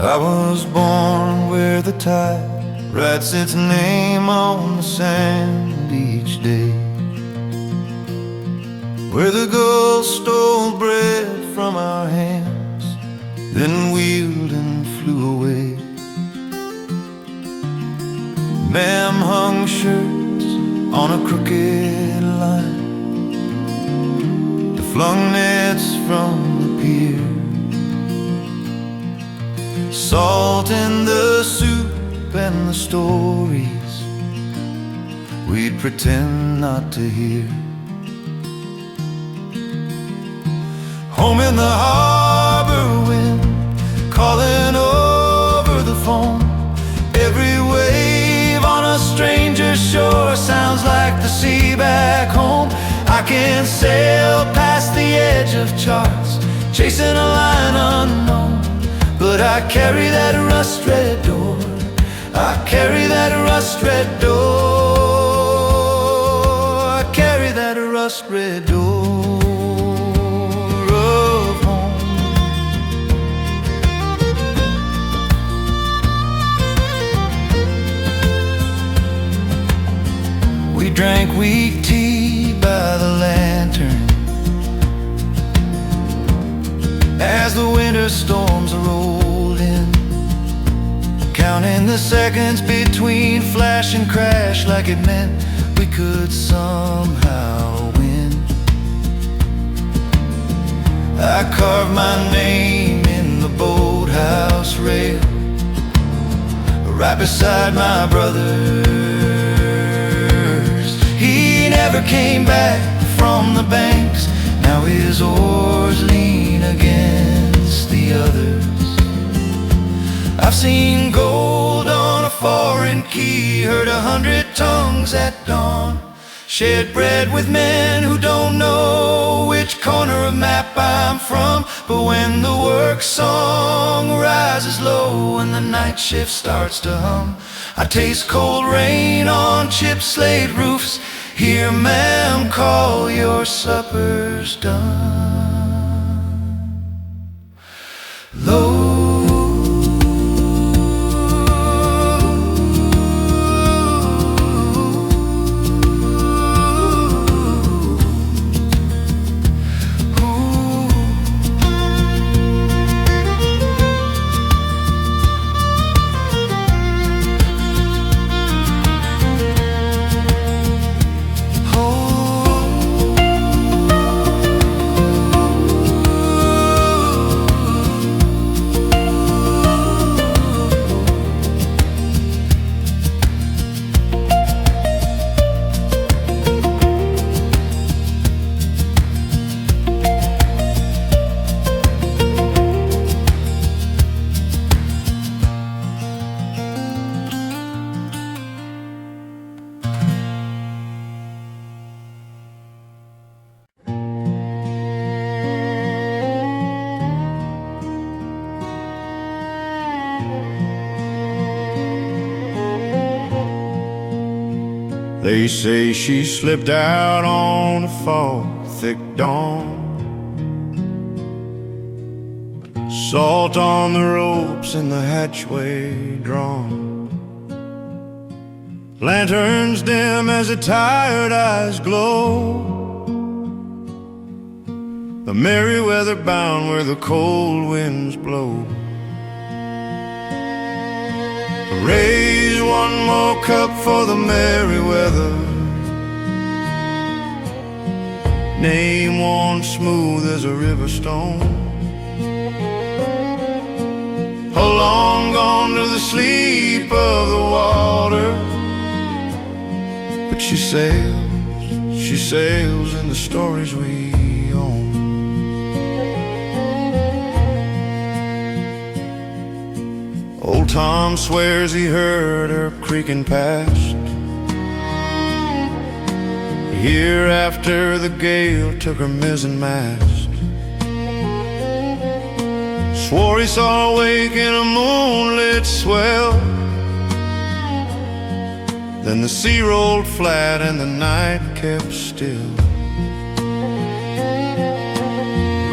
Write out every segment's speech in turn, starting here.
I was born where the tide writes its name on the sand each day, where the gulls stole bread from our hands, then wheeled and flew away. Ma'am hung shirts on a crooked line, they flung nets from the pier. Salt in the soup and the stories we'd pretend not to hear. Home in the harbor wind, calling over the phone. Every wave on a stranger's shore sounds like the sea back home. I can sail past the edge of charts, chasing a line unknown, but I carry that rust-red door. I carry that rust-red door. I carry that rust-red door of home. We drank weak tea by the lantern as the winter storms rolled in, counting the seconds between flash and crash like it meant we could somehow win. I carved my name in the boathouse rail, right beside my brother's. He never came back from the banks, now his oars lean against the others. I've seen gold on a foreign key, heard 100 tongues at dawn, shared bread with men who don't know which corner of map I'm from. But when the work song rises low and the night shift starts to hum, I taste cold rain on chip slate roofs, hear ma'am call your supper's done. Low They say she slipped out on a fall thick dawn, salt on the ropes and the hatchway drawn, lanterns dim as the tired eyes glow, the merry weather bound where the cold winds blow. Raise one more cup for the merry weather, name worn smooth as a river stone, long gone to the sleep of the water, but she sails in the stories we own. Old Tom swears he heard her creaking past, a year after the gale took her mizzen mast. Swore he saw her wake in a moonlit swell, then the sea rolled flat and the night kept still.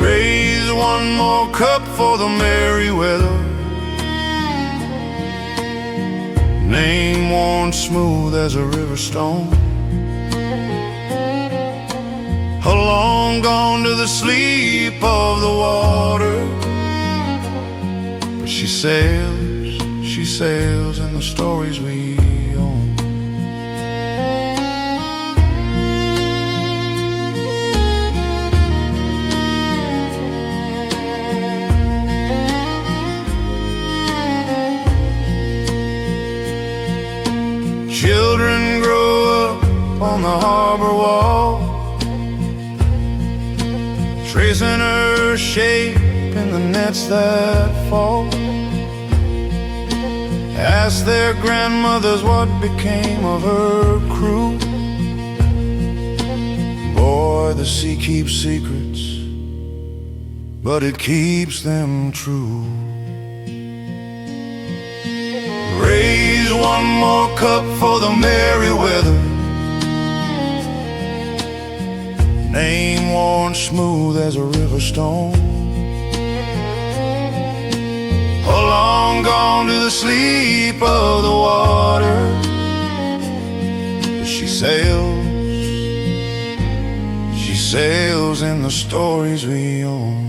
Raise one more cup for the merry weather, name worn smooth as a river stone, long gone to the sleep of the water. But she sails in the stories we own. Children grow up on the harbor wall, tracing her shape in the nets that fall. Ask their grandmothers what became of her crew. Boy, the sea keeps secrets, but it keeps them true. Raise one more cup for the merry weather, name worn smooth as a river stone, long gone to the sleep of the water. But she sails in the stories we own.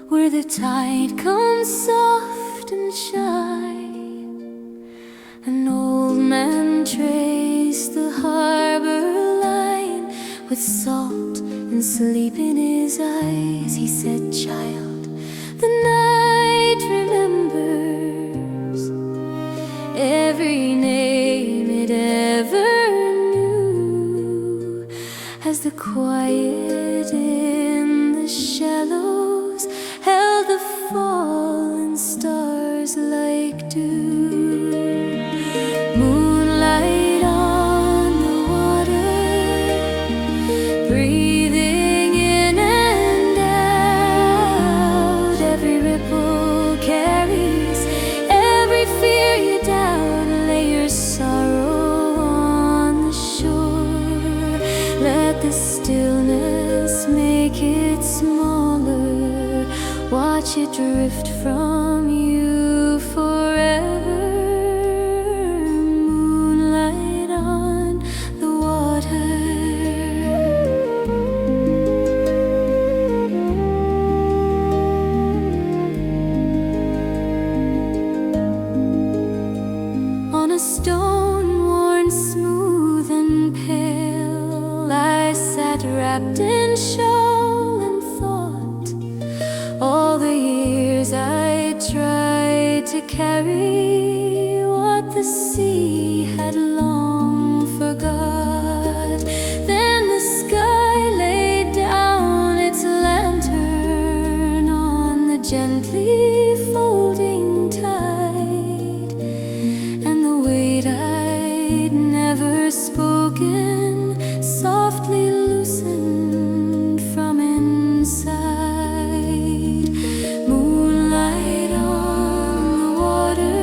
Where the tide comes soft and shy, an old man traced the harbor line with salt and sleep in his eyes. He said, "Child, the night remembers every name it ever knew, as the quiet in the shallows held the fallen stars like dew. Moonlight on the water, breathing in and out. Every ripple carries every fear you doubt. Lay your sorrow on the shore, let the stillness make it smaller. Watch it drift from you forever. Moonlight on the water." On a stone worn smooth and pale, I sat wrapped in shawl and thought. All the years I tried to carry what the sea had long forgot. Then the sky laid down its lantern on the gently folding tide, and the weight I'd never spoken softly loosened from inside. Moonlight on the water,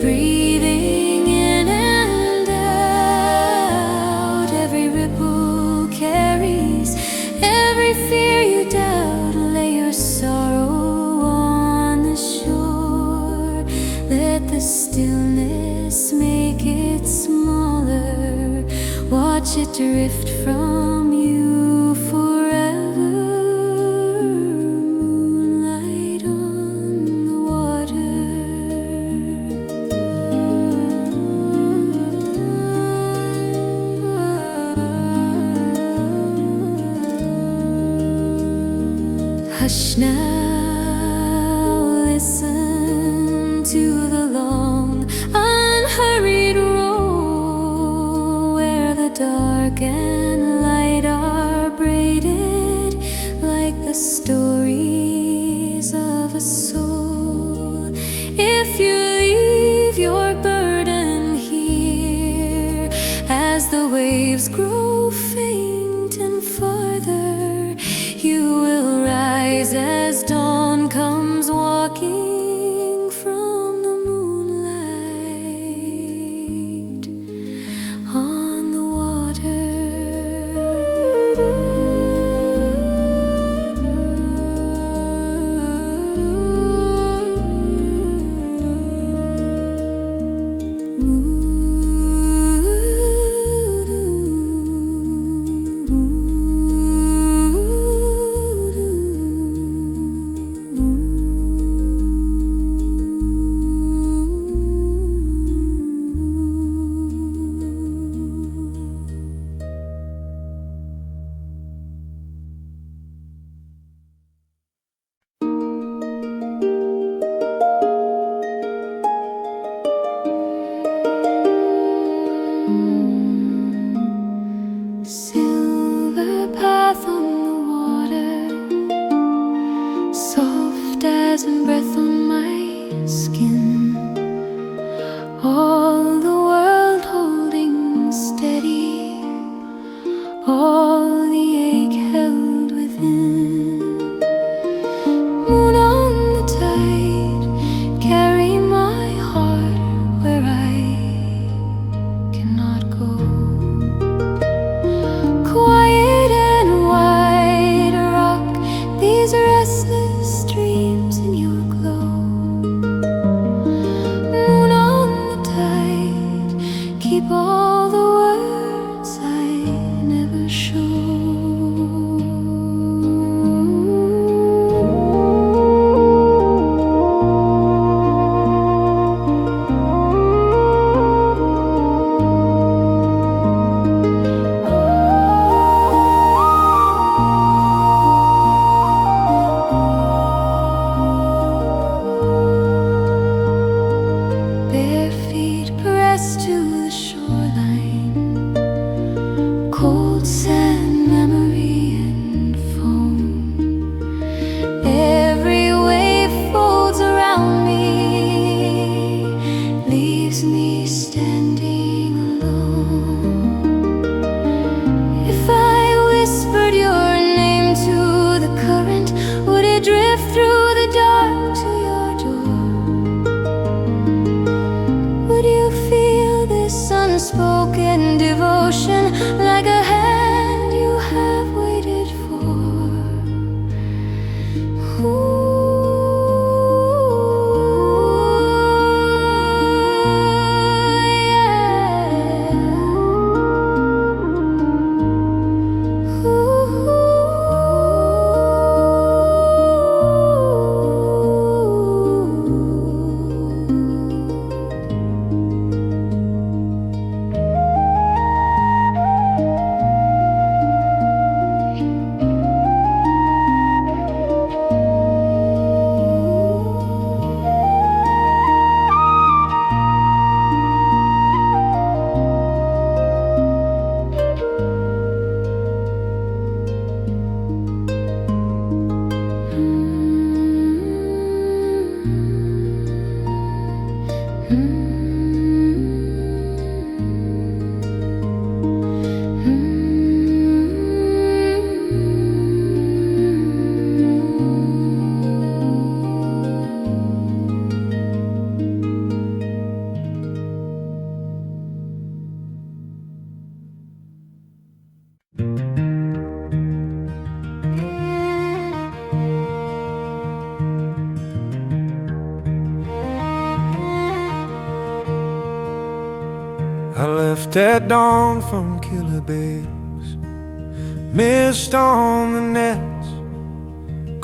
breathing in and out. Every ripple carries every fear you doubt. Lay your sorrow on the shore, let the stillness make it smaller. Watch it drift from you forever. Moonlight on the water. Hush now, listen to the long, unhurried roll, where the dark and light waves grow faint and farther, you will rise as dawn comes walking from the moonlight on the water. Silver path on the water, soft as a breath on my skin. All the world holding steady, all the ache held within. Moon on the tide, carry my heart where I cannot go. Quiet and wide rock these restless dreams in your glow. Moon on the tide, keep all the words I never show. Bare feet pressed to the shoreline, cold sand, memory and foam. Every wave folds around me, leaves me standing alone. If I whispered your name to the current, would it drift through the dark to your door? Would you feel this unspoken devotion like a hand you have waited for? I left at dawn from killer babes, mist on the nets,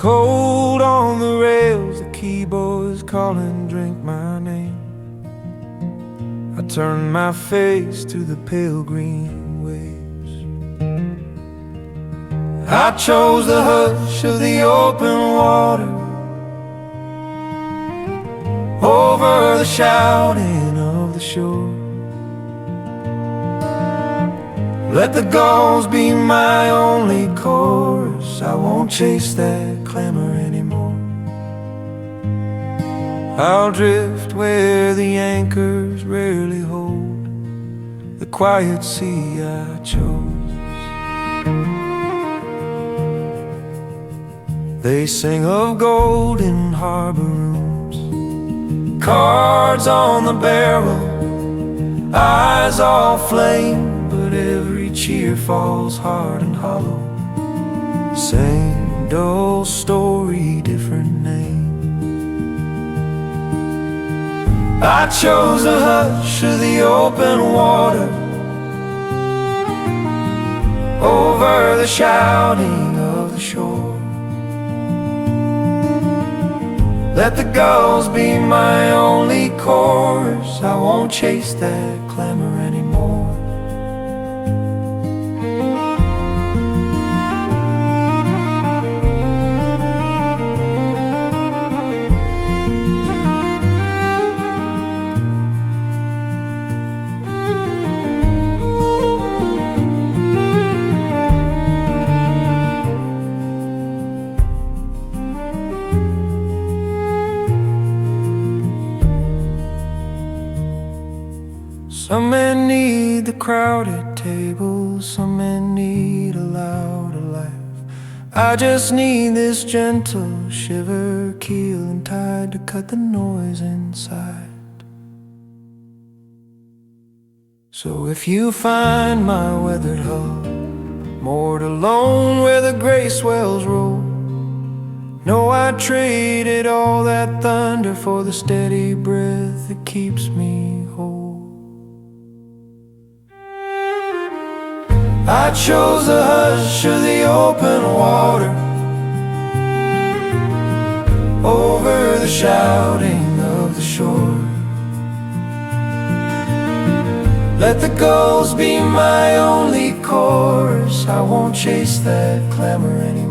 cold on the rails, the keyboards calling, drink my name. I turned my face to the pale green waves. I chose the hush of the open water over the shouting of the shore. Let the gulls be my only chorus. I won't chase that clamor anymore. I'll drift where the anchors rarely hold, the quiet sea I chose. They sing of golden harbor rooms, cards on the barrel, eyes all flame, but every cheer falls hard and hollow. Same dull story, different name. I chose the hush of the open water over the shouting of the shore. Let the gulls be my only chorus. I won't chase that clamor anymore. Some men need the crowded tables, some men need a louder laugh. I just need this gentle shiver, keel and tide to cut the noise inside. So if you find my weathered hull moored alone where the gray swells roll, know I'd traded all that thunder for the steady breath that keeps me whole. I chose the hush of the open water over the shouting of the shore. Let the gulls be my only chorus. I won't chase that clamor anymore.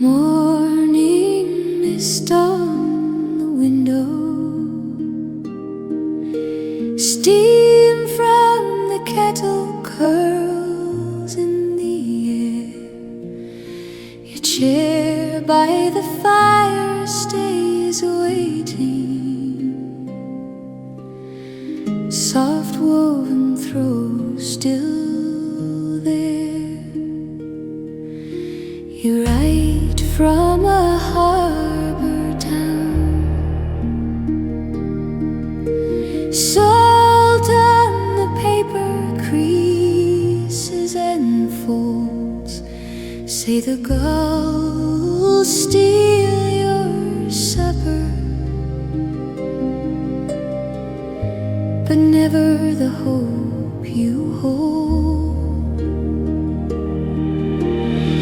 Morning mist on the window, steam from the kettle curls in the air. Your chair by the fire stays waiting, soft woven throws still there. You write from a harbor town, salt on the paper creases and folds. Say the gulls steal your supper, but never the hope you hold.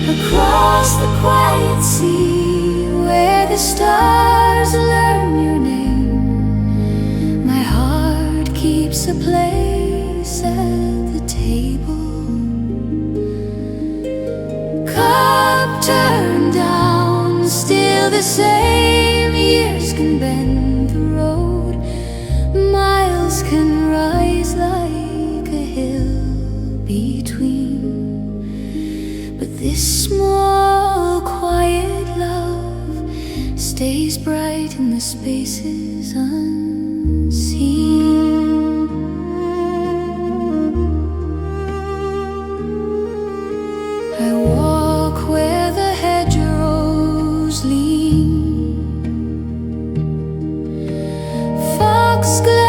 Across the quiet sea, where the stars learn your name, my heart keeps a place at the table. Cup turned down, still the same. Years can bend the road, miles can rise like a hill between. But this small, quiet love stays bright in the spaces unseen. I walk where the hedgerows lean, foxglove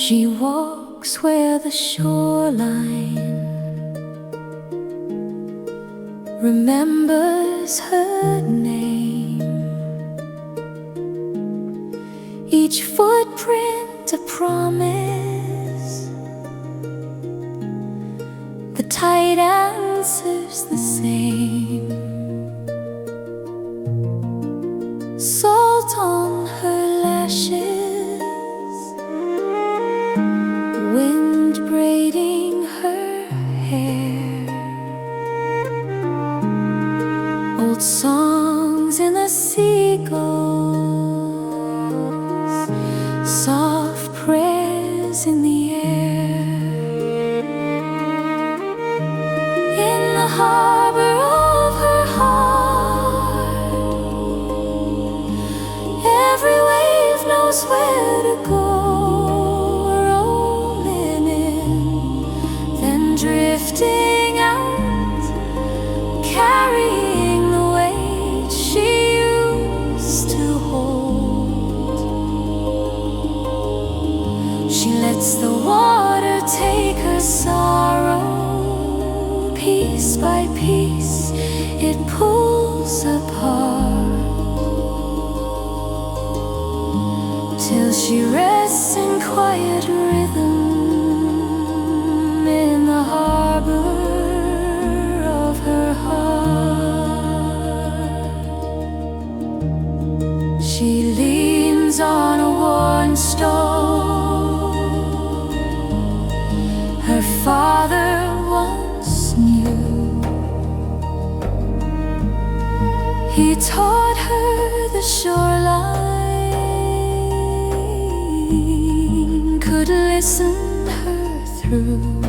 She walks where the shoreline remembers her name. Each footprint a promise, the tide answers the same. Salt on her lashes, wind braiding her hair, old songs in the seagulls, soft prayers in the air. In the harbor of her heart, every wave knows where to go. Rolling in, then drifting out, carrying the weight she used to hold. She lets the water take her sorrow. Piece by piece, it pulls apart, till she rests in quiet rhythm in the harbor of her heart. She leans on a worn stone her father once knew. He taught her the shoreline could listen her through.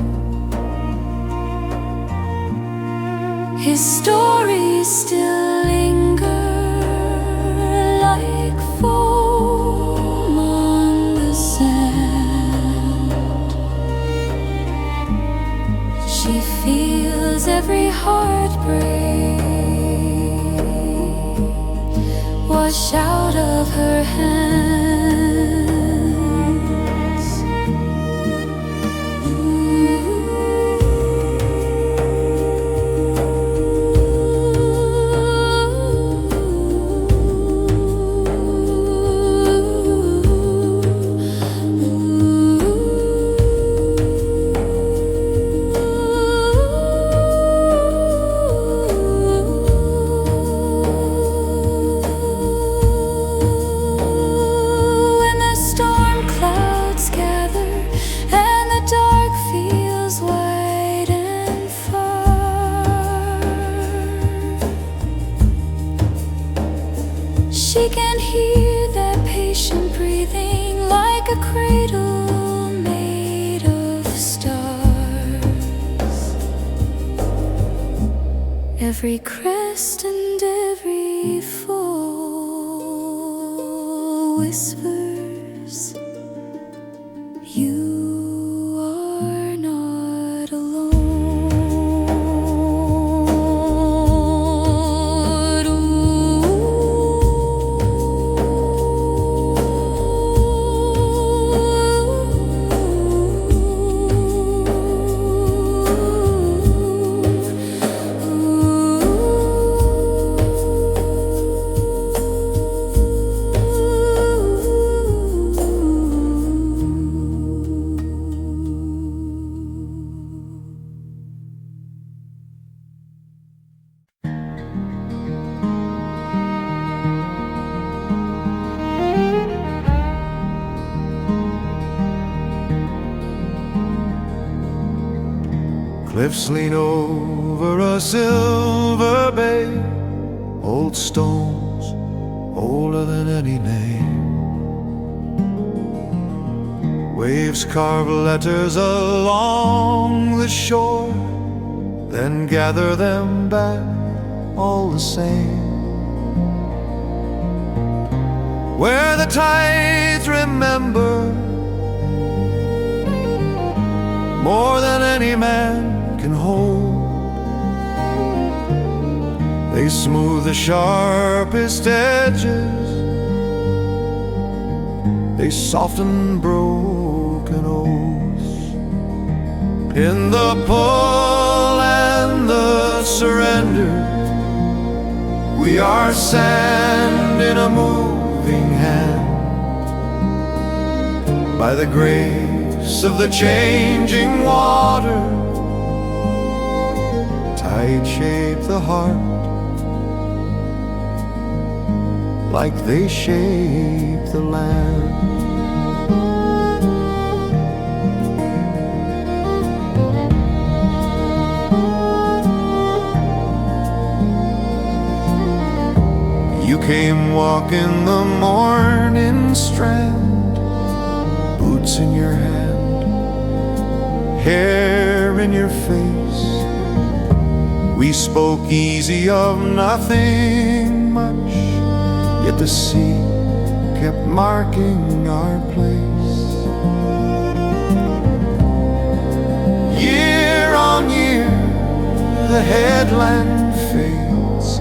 His stories still linger like foam on the sand. She feels every heartbreak wash out of her hands. She can hear that patient breathing like a cradle made of stars. Every crest and every fall whispers, you are not alone. Cliffs lean over a silver bay, old stones older than any name. Waves carve letters along the shore, then gather them back all the same. Where the tides remember more than any man can hold, they smooth the sharpest edges, they soften broken in the pull and the surrender. We are sand in a moving hand. By the grace of the changing water, tide shape the heart like they shape the land. You came walking the morning strand, boots in your hand, hair in your face. We spoke easy of nothing much, yet the sea kept marking our place. Year on year the headland fades,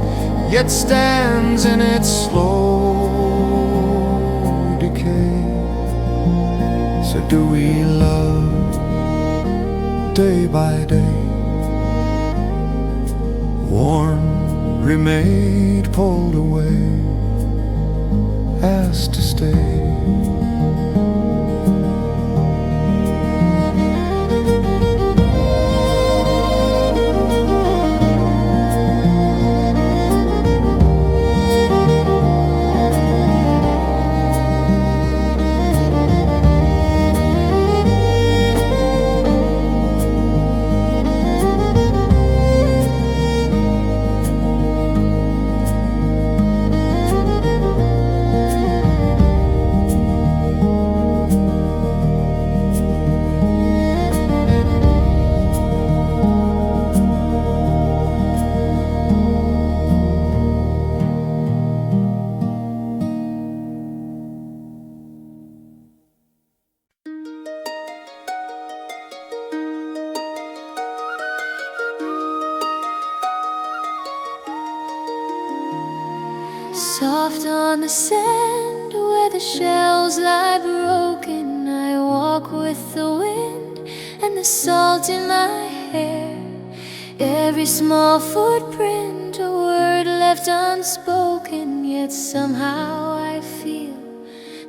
yet stands in its slow decay. So do we love day by day, worn, remade, pulled away, asked to stay. Soft on the sand where the shells lie broken, I walk with the wind and the salt in my hair. Every small footprint, a word left unspoken, yet somehow I feel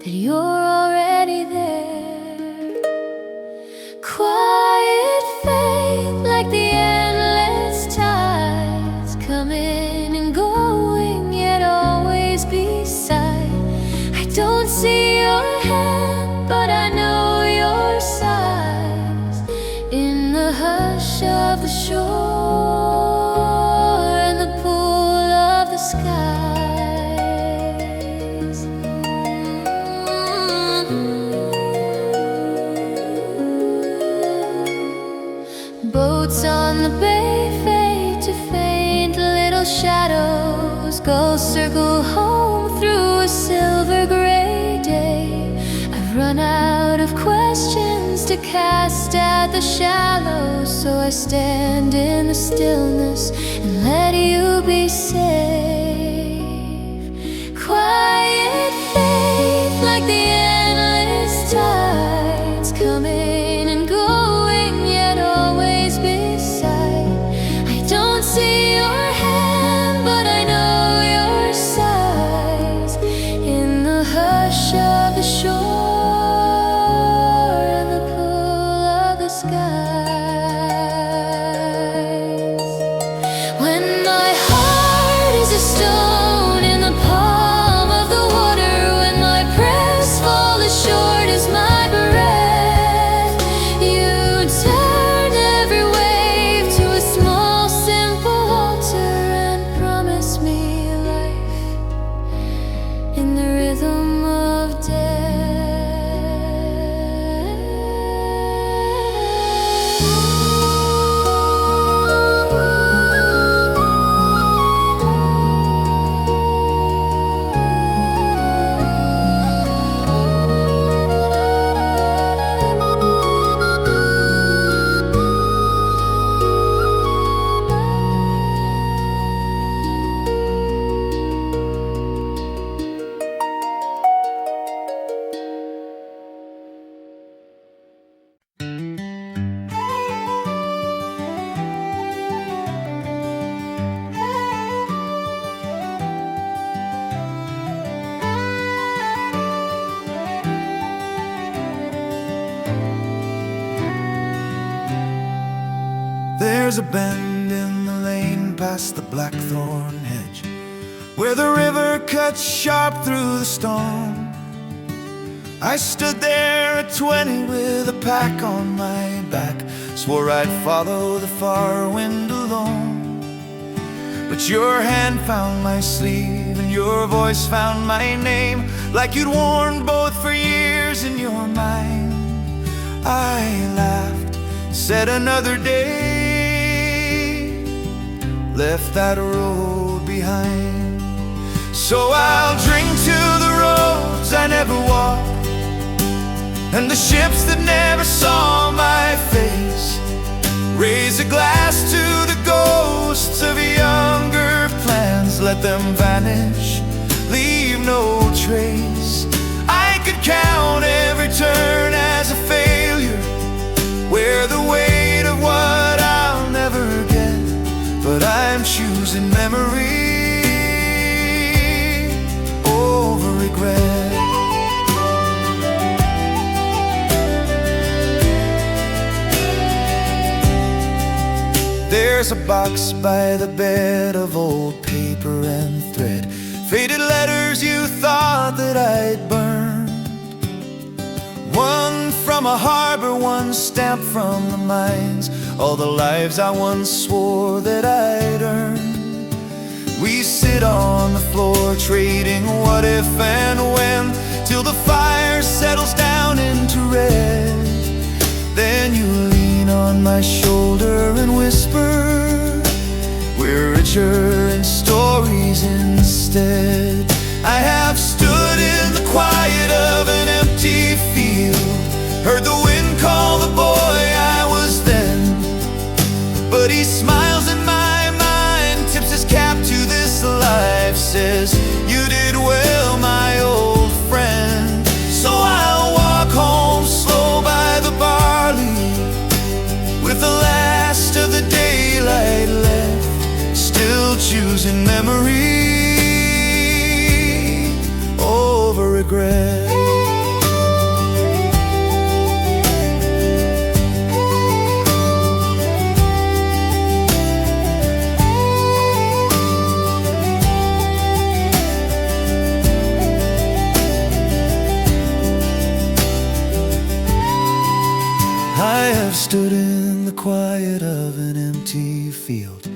that you're already there. Quiet faith like the endless tides, coming and going, yet always beside. I don't see your hand, but I know your size. In the hush of the shore and the pool of the skies. Boats on the bay fade to faint little shadows, ghosts circle home through a silver gray day. I've run out of questions to cast at the shallows, so I stand in the stillness and let you be safe. Quiet faith like the endless tides, coming and going, yet always beside. I don't see your hand, but I know your size. In the hush of the shore and the pool of the skies. When my heart is a stone in the palm of the water, when my prayers fall as short as my There's a bend in the lane past the blackthorn hedge, where the river cuts sharp through the stone. I stood there at 20 with a pack on my back, swore I'd follow the far wind alone. But your hand found my sleeve and your voice found my name, like you'd worn both for years in your mind. I laughed, said another day, left that road behind. So I'll drink to the roads I never walked, and the ships that never saw my face. Raise a glass to the ghosts of younger plans, let them vanish, leave no trace. I could count every turn as a failure, wear the weight of what I'll never get, but I'm choosing memory over regret. There's a box by the bed of old paper and thread, faded letters you thought that I'd burned. One from a harbor, one stamped from the mines, all the lives I once swore that I'd earned. We sit on the floor trading what if and when, till the fire settles down into red. Then you lean on my shoulder and whisper, we're richer in stories instead. I have stood in the quiet of an empty field, heard the wind call the boy I was then, but he smiles in my mind, tips his cap to this life, says, you did well, my old friend. So I'll walk home slow by the barley, with the last of the daylight left, still choosing memory over regret. I have stood in the quiet of an empty field,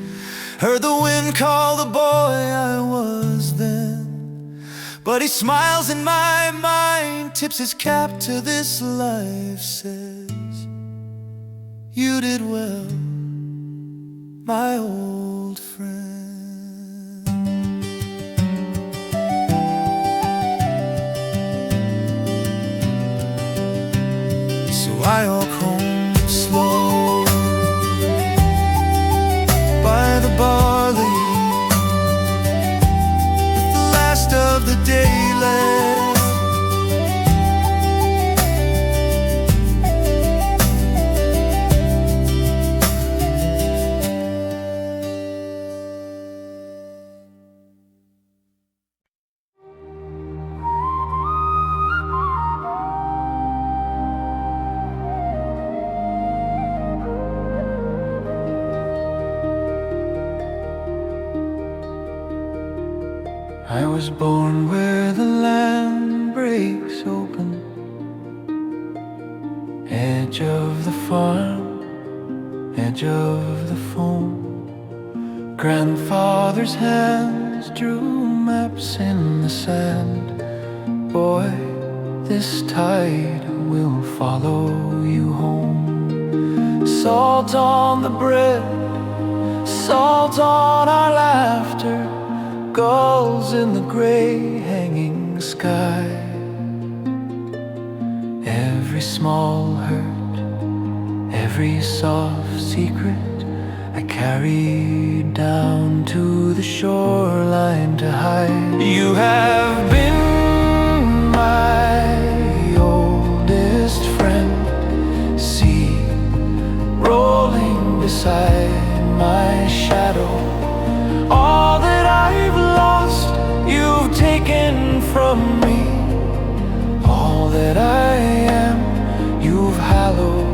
heard the wind call the boy I was then, but he smiles in my mind, tips his cap to this life, says, you did well, my old friend. So I walk home slow by the barley, with the last of the day left. I was born where the land breaks open, edge of the farm, edge of the foam. Grandfather's hands drew maps in the sand. Boy, this tide will follow you home. Salt on the bread, salt on our laughter, gulls in the gray hanging sky. Every small hurt, every soft secret I carried down to the shoreline to hide. You have been my oldest friend, sea rolling beside my shadow. All that I've lost, you've taken from me. All that I am, you've hallowed.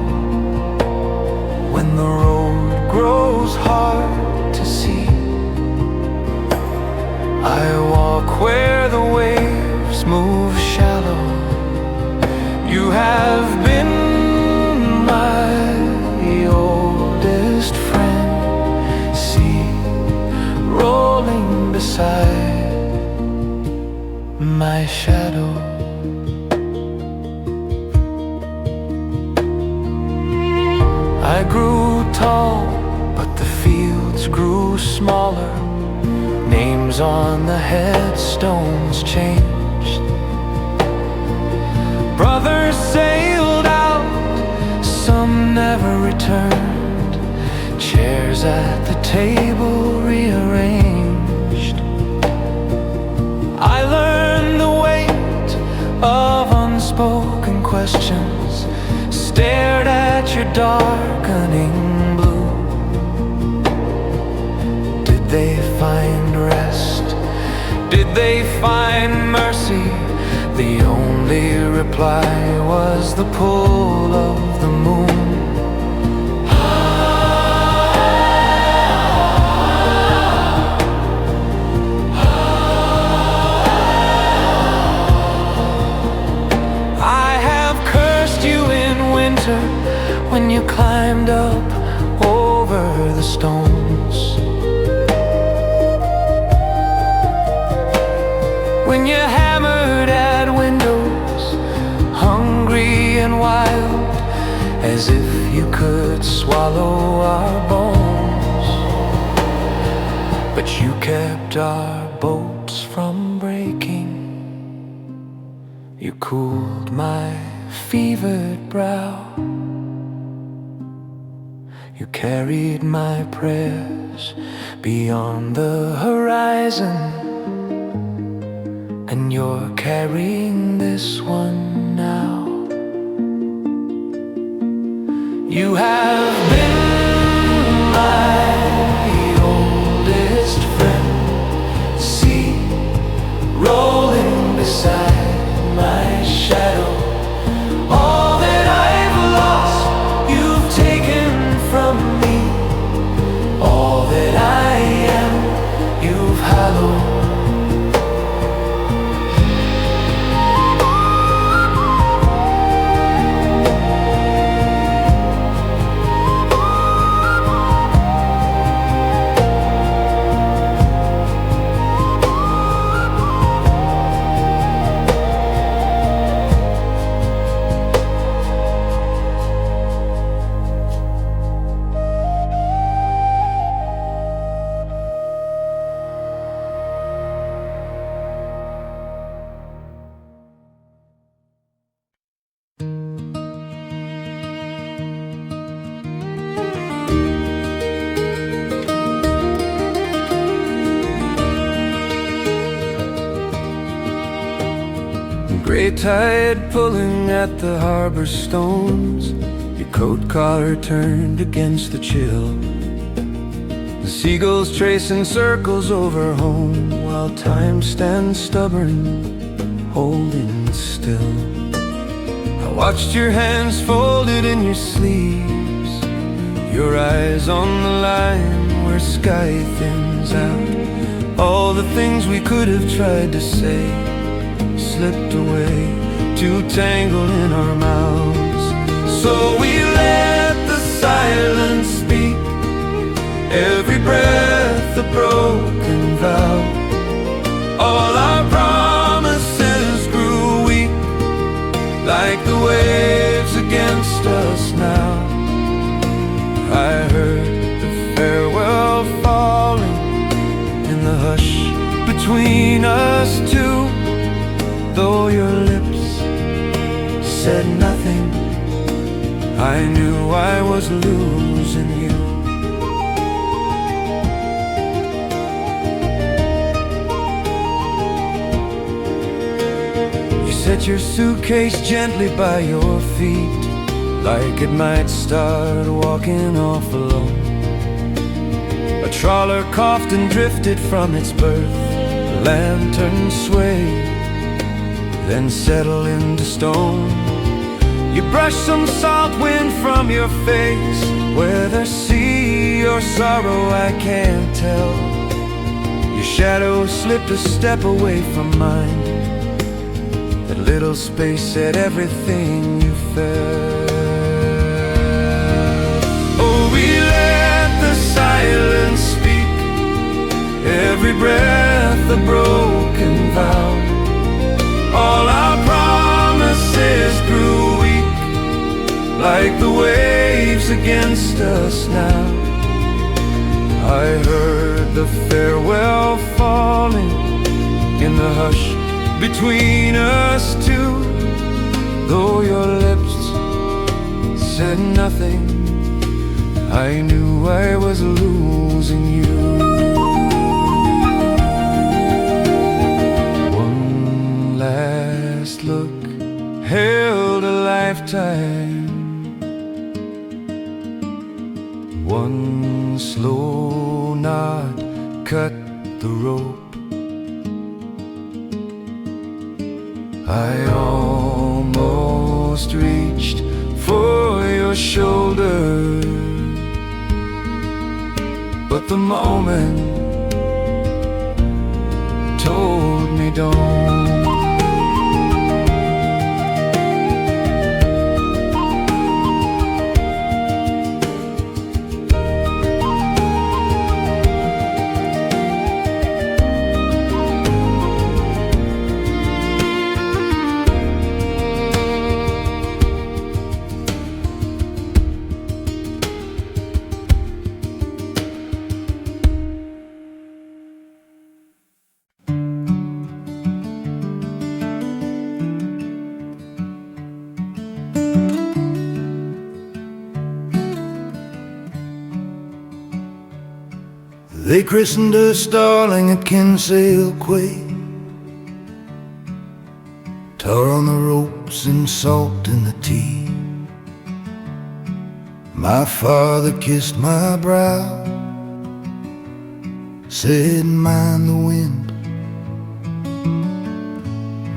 When the road grows I grew tall, but the fields grew smaller. Names on the headstones changed. Brothers sailed out, some never returned. Chairs at the table rearranged. I learned the weight of unspoken questions, stared at your darkening blue. Did they find rest? Did they find mercy? The only reply was the pull of the moon. I have cursed you in winter when you climbed up over the stones, when you hammered at windows, hungry and wild, as if you could swallow our bones. But you kept our boats from breaking. You cooled my fevered brow. You carried my prayers beyond the horizon, and you're carrying this one now. You have been my oldest friend. See, rolling beside my shadow. All that I've lost, you've taken from me. All that I am, you've hallowed. Gray tide pulling at the harbor stones, your coat collar turned against the chill. The seagulls tracing circles over home, while time stands stubborn, holding still. I watched your hands folded in your sleeves, your eyes on the line where sky thins out. All the things we could have tried to say slipped away, too tangled in our mouths. So we let the silence speak, every breath a broken vow. All our promises grew weak, like the waves against us now. I heard the farewell falling in the hush between us two. Though your lips said nothing, I knew I was losing you. You set your suitcase gently by your feet, like it might start walking off alone. A trawler coughed and drifted from its berth, the lantern swayed, then settle into stone. You brush some salt wind from your face, whether see or sorrow I can't tell. Your shadow slipped a step away from mine, that little space said everything you felt. Oh, we let the silence speak, every breath a broken vow. All our promises grew weak, like the way waves against us now. I heard the farewell falling in the hush between us two. Though your lips said nothing, I knew I was losing you. One last look held a lifetime. One slow nod cut the rope. I almost reached for your shoulder, but the moment told me don't. They christened her Starling at Kinsale Quay, tore on the ropes and salt in the tea. My father kissed my brow, said, mind the wind,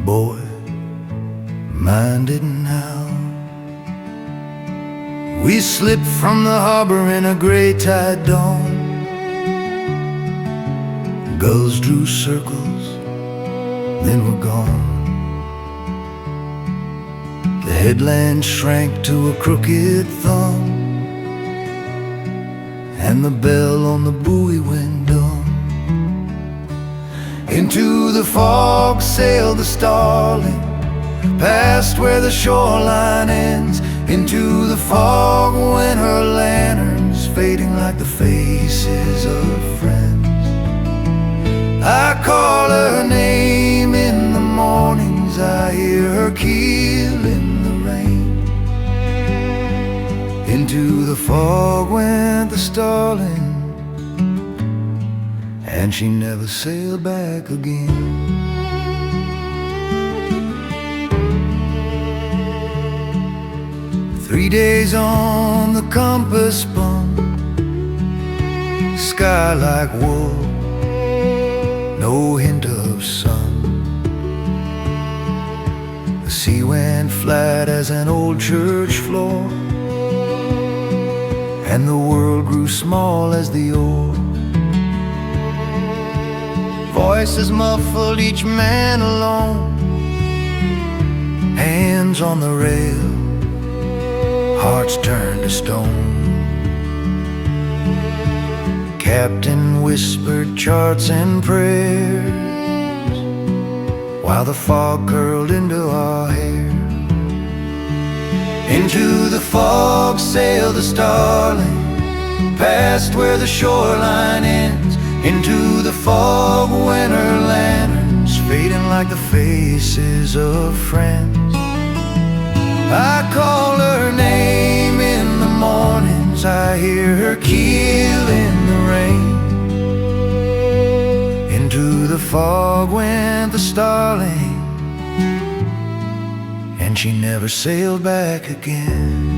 boy, mind it now. We slipped from the harbor in a gray tide dawn. Gulls drew circles, then were gone. The headland shrank to a crooked thumb, and the bell on the buoy went dumb. Into the fog sailed the Starling, past where the shoreline ends. Into the fog went her lanterns, fading like the faces of friends. I call her name in the mornings, I hear her keel in the rain. Into the fog went the Starling, and she never sailed back again. 3 days on the compass spun, sky like wool, no hint of sun. The sea went flat as an old church floor, and the world grew small as the oar. Voices muffled, each man alone, hands on the rail, hearts turned to stone. Captain whispered charts and prayers, while the fog curled into our hair. Into the fog sailed the Starling, past where the shoreline ends. Into the fog went her lanterns, fading like the faces of friends. I call her name in the mornings, I hear her keel in the rain. Into the fog went the Starling, and she never sailed back again.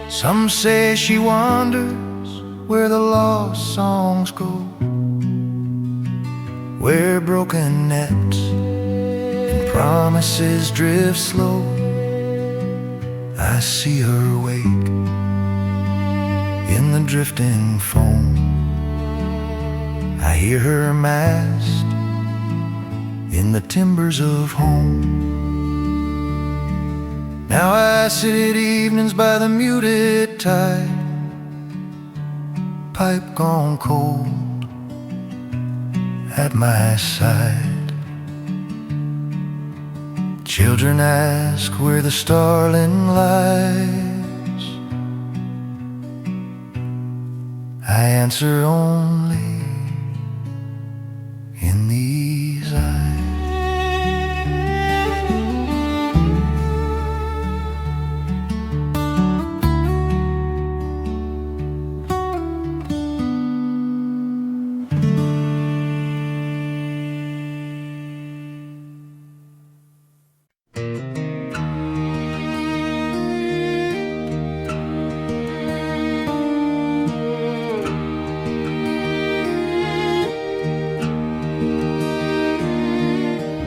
Some say she wanders where the lost songs go, where broken nets and promises drift slow. I see her wake in the drifting foam, I hear her mast in the timbers of home. Now I sit at evenings by the muted tide, pipe gone cold at my side. Children ask where the starling lies. I answer only in these eyes.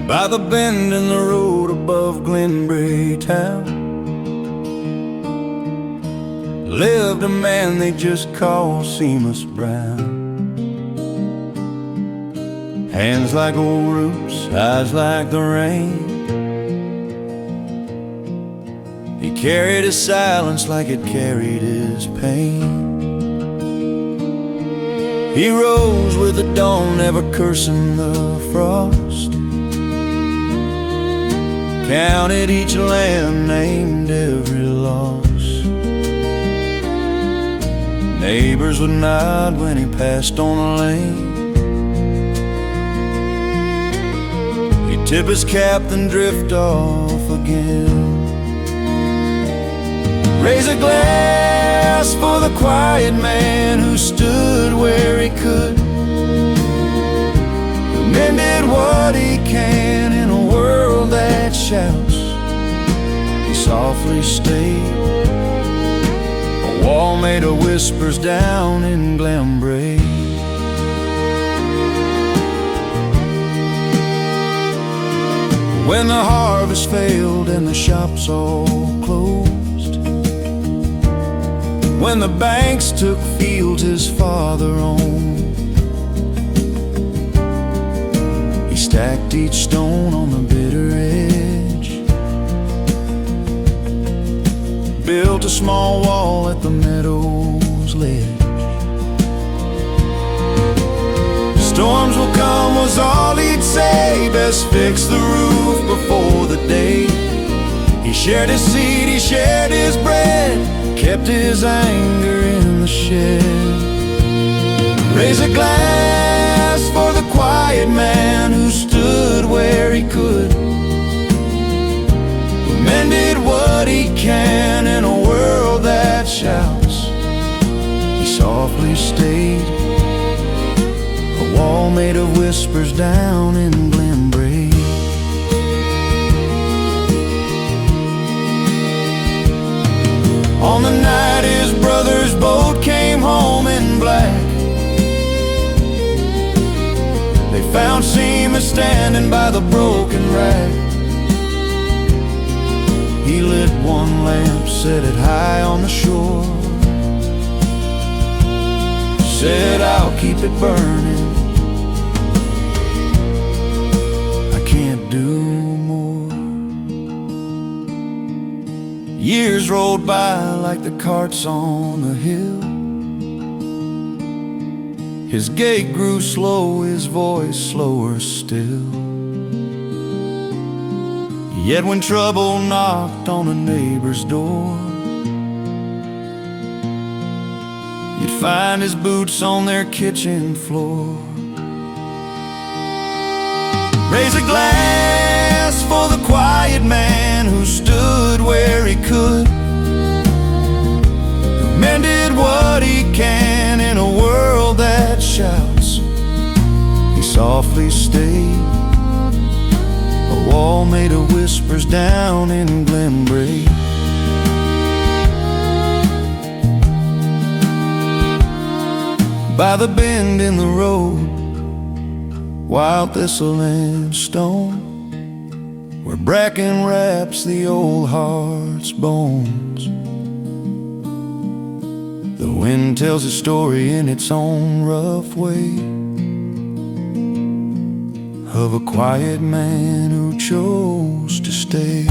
By the bend in the road above Glenbrae town lived a man they just call Seamus Brown. Hands like old roots, eyes like the rain. He carried his silence like it carried his pain. He rose with the dawn, never cursing the frost. Counted each lamb, named every loss. Neighbors would nod when he passed on the lane. He'd tip his cap, then drift off again. Raise a glass for the quiet man who stood where he could, who mended what he can in a world that shouts. He softly stayed, a wall made of whispers down in Glenbrae. When the harvest failed and the shops all closed, when the banks took fields his father owned, he stacked each stone on the bitter edge, built a small wall at the meadow's ledge. Storms will come was all he'd say, best fix the roof before the day. He shared his seed, he shared his bread, kept his anger in the shed. Raise a glass for the quiet man who stood where he could, who mended what he can in a world that shouts. He softly stayed, a wall made of whispers down in Glenbrae. On the night his brother's boat came home in black, they found Seamus standing by the broken rack. He lit one lamp, set it high on the shore, said, I'll keep it burning, I can't do more. Years rolled by like the carts on the hill. His gait grew slow, his voice slower still. Yet when trouble knocked on a neighbor's door, you'd find his boots on their kitchen floor. Raise a glass for the quiet man who stood where he could, who mended what he can in a world that shouts. He softly stayed, a wall made of whispers down in Glenbrae. By the bend in the road, wild thistle and stone, where bracken wraps the old heart's bones. The wind tells a story in its own rough way, of a quiet man who chose to stay.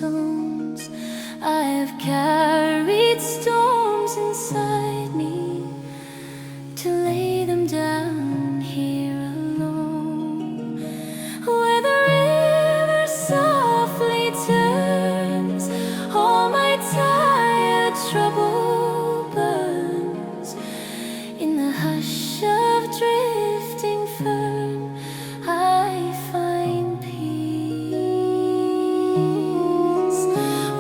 stones. I have carried storms inside me to lay them down here alone, where the river softly turns, all my tired trouble burns. In the hush of drifting fern, I find peace,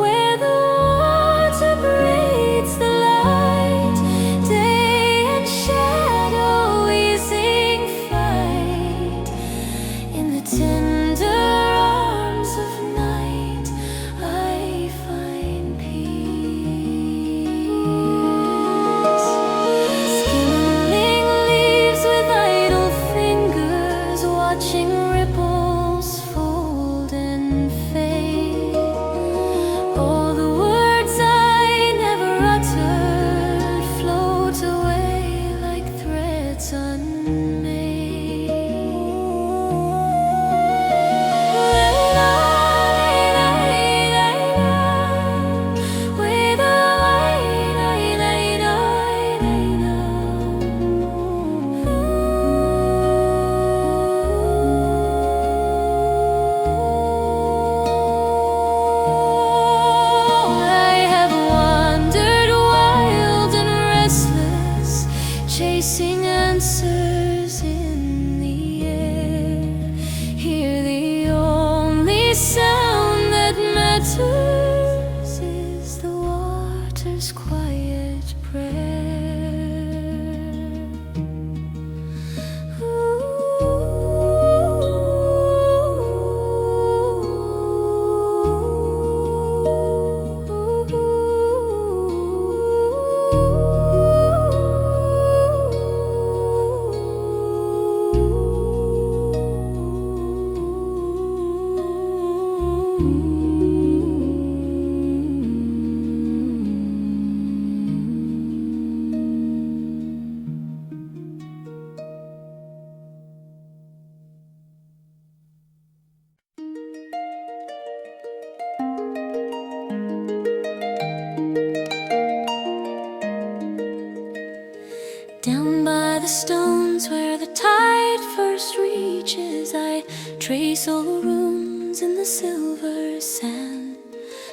where the water breathes the light, day and shadow easing fight. In the tender arms of night, I find peace. Skimming leaves with idle fingers, watching ripples fold and fade. All the words I never uttered float away like threads unmade. With the I have wandered wild and restless, chasing answers in the air. Hear the only sound that matters is the water's quiet prayer. Down by the stones where the tide first reaches, I trace old runes in the silver sand.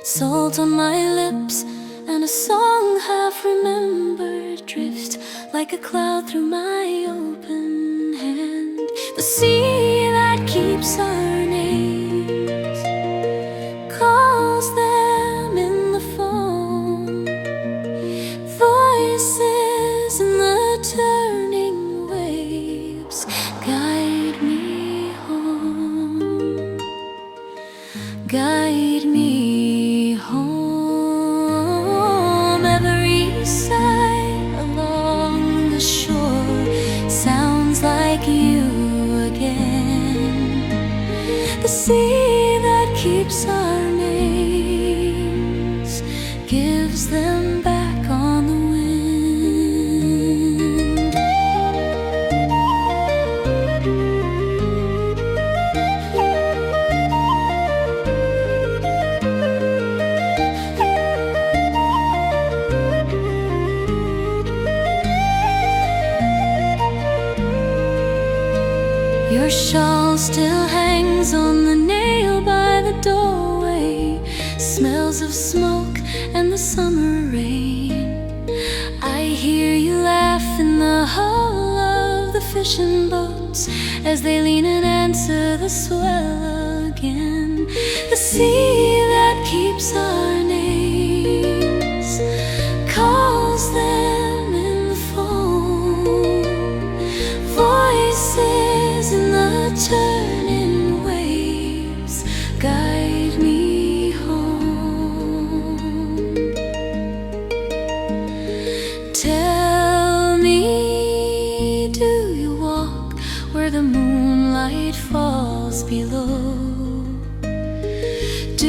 Salt on my lips and a song half remembered drifts like a cloud through my open hand. The sea that keeps our names calls them in the foam. Voices in the turning waves guide me home, guide me home. Every sigh along the shore sounds like you again. The sea that keeps our names gives them back on the wind. Your shawl still hangs on the nail by the doorway, smells of smoke and the summer rain. I hear you laugh in the hull of the fishing boats as they lean and answer the swell again. The sea that keeps our names calls them in the foam. Voices in the turning waves guide me home. Tell me, do you walk where the moonlight falls below? Do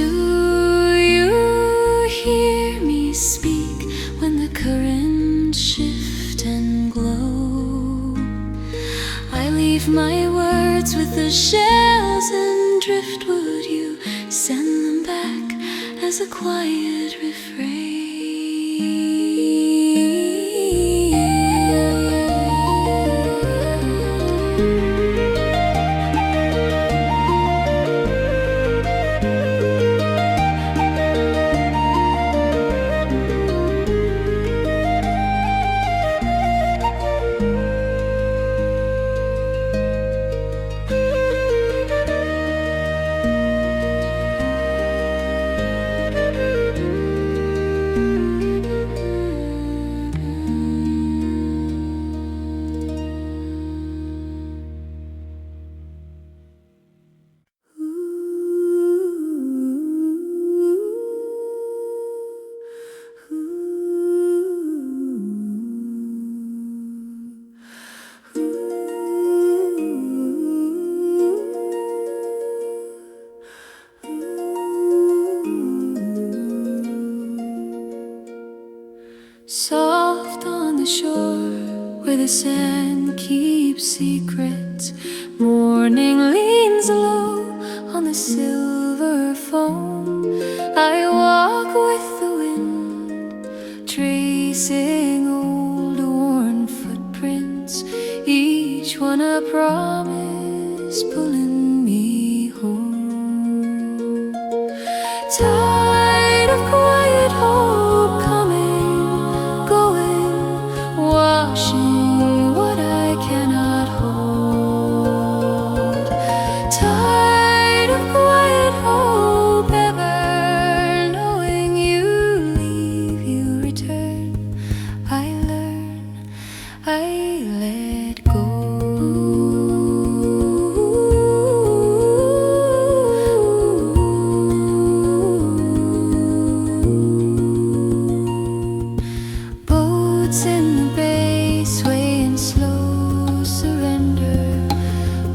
as a quiet refrain. Soft on the shore, where the sand keeps secrets, morning leans low on the silver foam. I walk with the wind, tracing old worn footprints, each one a promise pulling me home. Tide of quiet hope coming, washing what I cannot hold. Tide of quiet hope, ever knowing you leave, you return. I learn, I let go. Boats in the bay swaying slow surrender,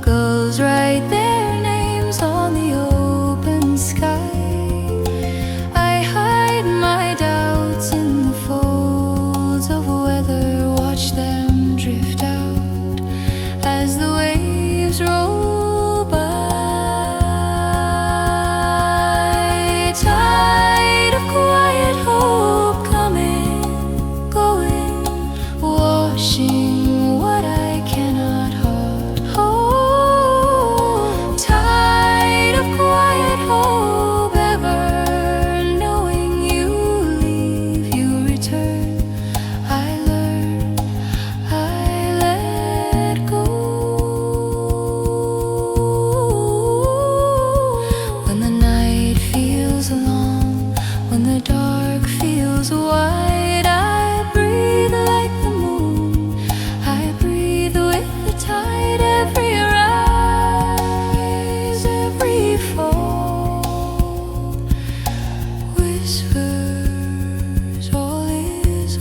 gulls write their names on the open sky. I hide my doubts in the folds of weather, watch them drift out as the waves roll by. Tide of quiet hope coming, washing what I cannot hold. Tide of quiet hope, ever knowing you leave, you return. I learn, I let go. When the night feels long, when the dark feels wide, I breathe like the moon, I breathe with the tide. Every rise, every fall, whispers all is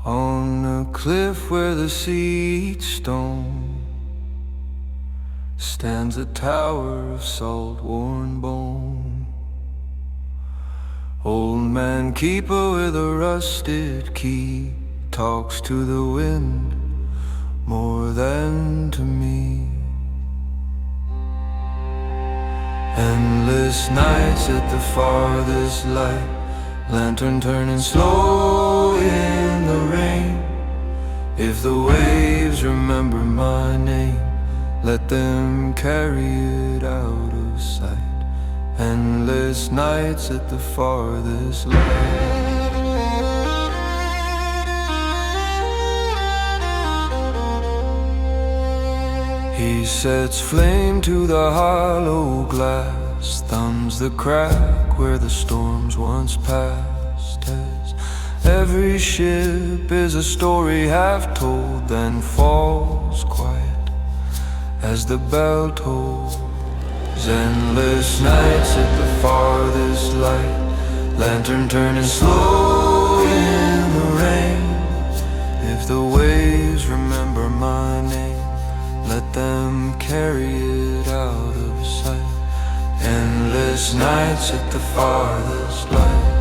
On a cliff where the sea eats stone stands a tower of salt-worn bone. Old man keeper with a rusted key talks to the wind more than to me. Endless nights at the farthest light, lantern turning slow in the rain. If the waves remember my name, let them carry it out of sight. Endless nights at the farthest light. He sets flame to the hollow glass, thumbs the crack where the storms once passed. As every ship is a story half told, then falls quiet as the bell tolls. Endless nights at the farthest light, lantern turning slow in the rain. If the waves remember my name, let them carry it out of sight. Endless nights at the farthest light.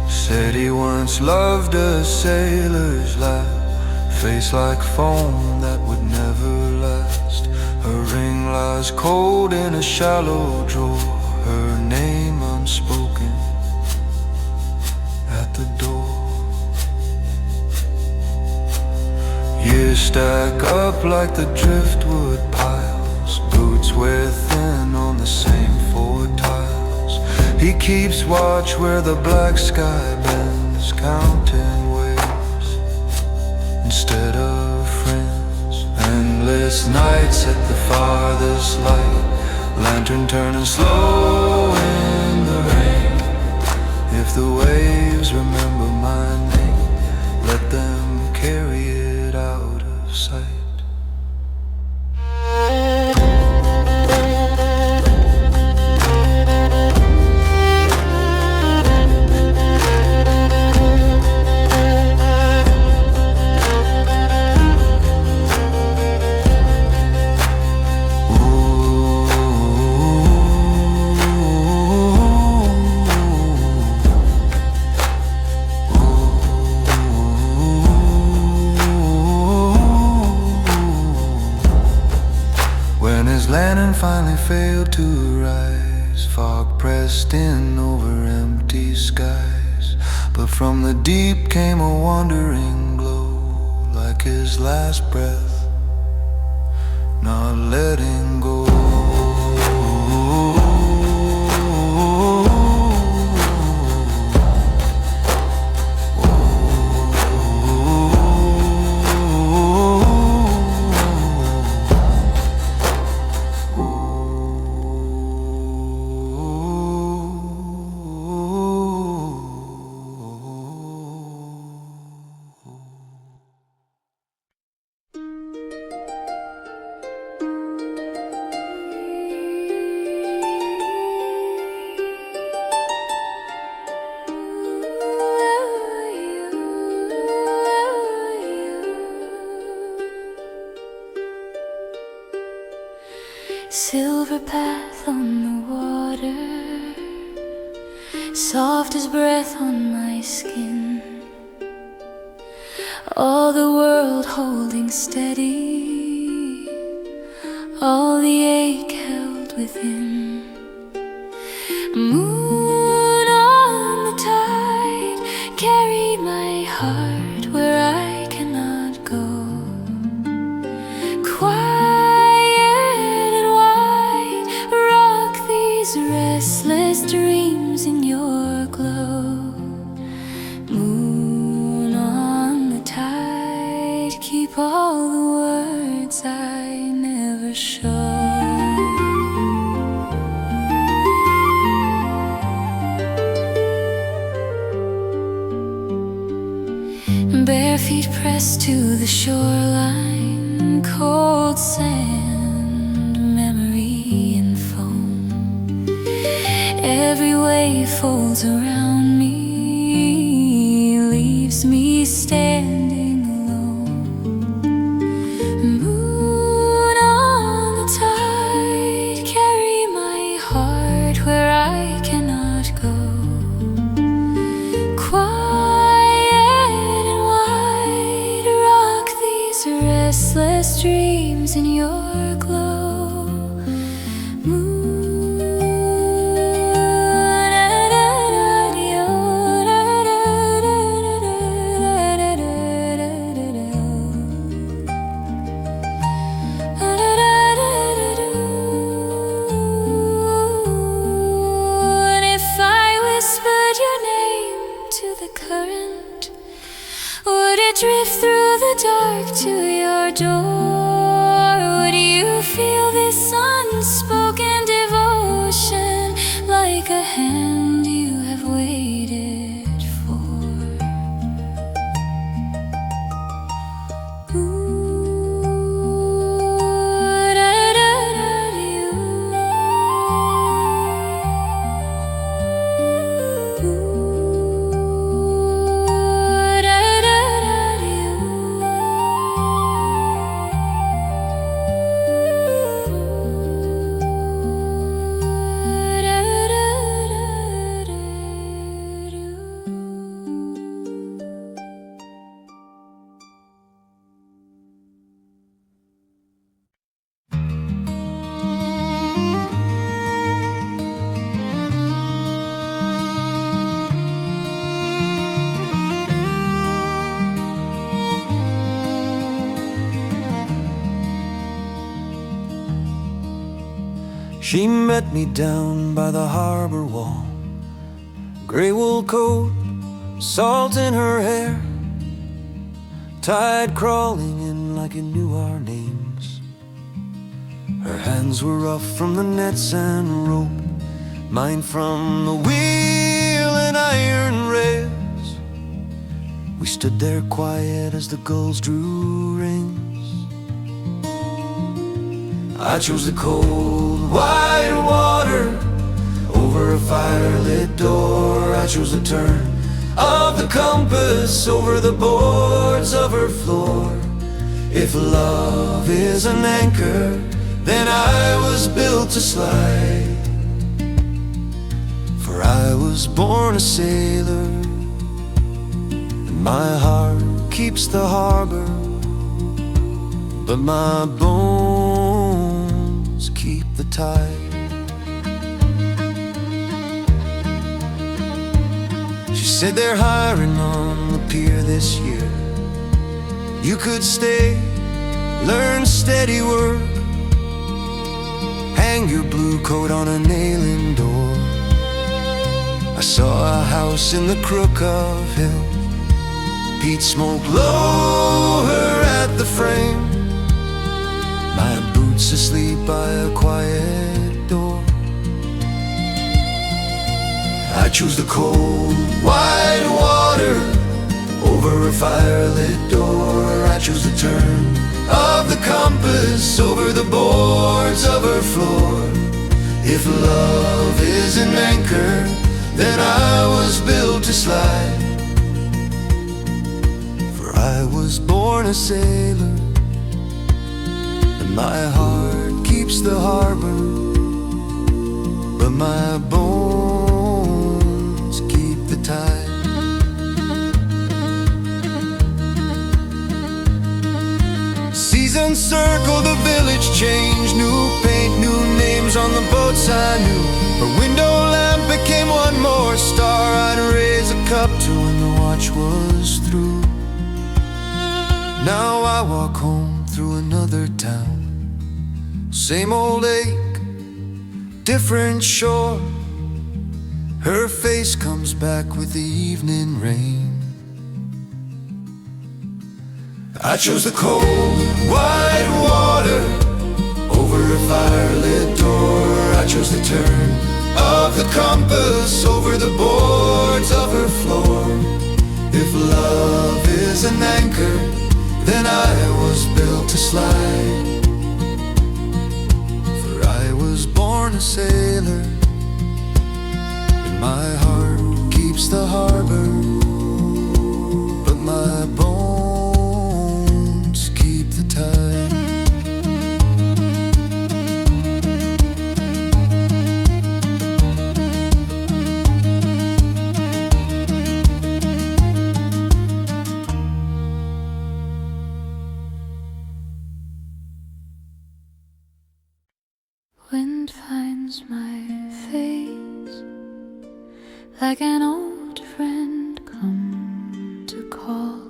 Said he once loved a sailor's laugh, face like foam that would never last. Her ring lies cold in a shallow drawer, her name unspoken at the door. Years stack up like the driftwood piles, boots wear thin on the same four tiles. He keeps watch where the black sky bends, counting waves instead of friends. Endless nights at the farthest light, lantern turning slow in the rain. If the waves remember my name, let them carry it out of sight. When his lantern finally failed to rise, fog pressed in over empty skies. But from the deep came a wandering glow, like his last breath, not letting go. Silver path on the water, soft as breath on my skin. All the world holding steady, all the ache held within. Moon on the tide, carry my heart where I cannot go. Restless dreams in your glow. Moon on the tide, keep all the words I never showed. Bare feet pressed to the shoreline, cold sand, memory and foam. Every wave folds around me, leaves me standing alone. Moon on the tide, carry my heart where I cannot go. Quiet and wide, rock these restless dreams in your glow. drift through the dark to your door? Would you feel this unspoken devotion like a hand you have waited for? She met me down by the harbor wall, gray wool coat, salt in her hair, tide crawling in like it knew our names. Her hands were rough from the nets and rope, mine from the wheel and iron rails. We stood there quiet as the gulls drew rings. I chose the cold, wide water over a firelit door. I chose the turn of the compass over the boards of her floor. If love is an anchor, then I was built to slide. For I was born a sailor, and my heart keeps the harbor, but my bones keep the tide. She said they're hiring on the pier this year. You could stay, learn steady work, hang your blue coat on a nail-in door. I saw a house in the crook of hill, peat smoke blow her at the frame, my boots asleep by a quiet door. I choose the cold, wide water over a firelit door. I choose the turn of the compass over the boards of her floor. If love is an anchor, then I was built to slide. For I was born a sailor, and my heart keeps the harbor, but my bones keep the tide. Seasons circle the village, change, new paint, new names on the boats I knew. Her window lamp became one more star I'd raise a cup to when the watch was through. Now I walk home through another town, same old ache, different shore. Her face comes back with the evening rain. I chose the cold, wide water over a firelit door. I chose the turn of the compass over the boards of her floor. If love is an anchor, then I was built to slide. For I was born a sailor, and my heart keeps the harbor, but my bones keep the tide. Wind finds my face like an old friend come to call.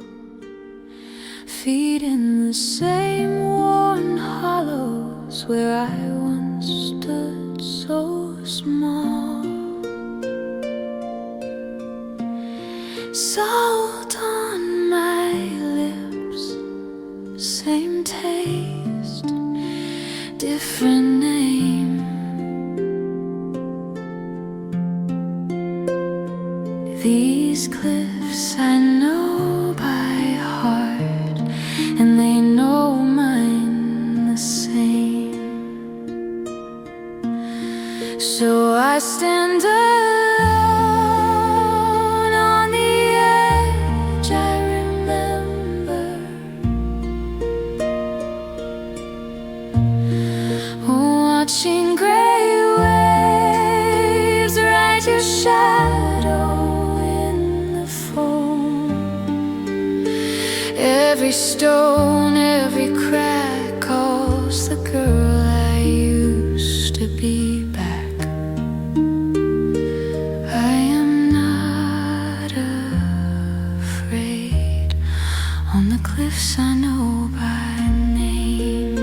Feet in the same worn hollows where I once stood so small. Salt on my lips, different name. These cliffs I know by heart, and they know mine the same. So I stand alone on the edge. I remember watching gray waves ride your shadow in the foam. Every stone, every crack calls the girl I used to be back. I am not afraid on the cliffs I know by name.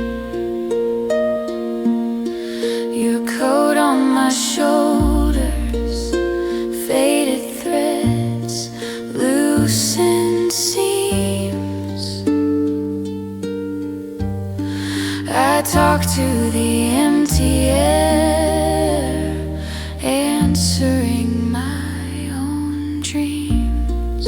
Your coat on my shoulders, faded threads, loosened seams. I talk to the empty air, answering my own dreams.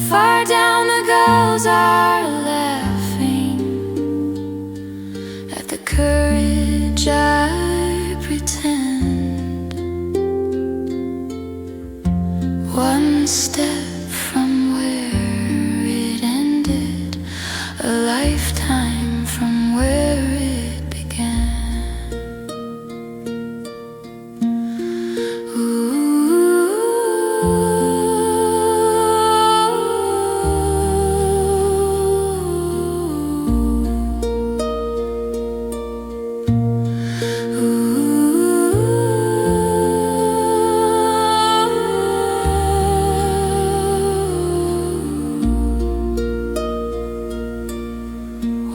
Far down the gulls are laughing at the courage I pretend. One step from where it ended, a lifetime from where it began.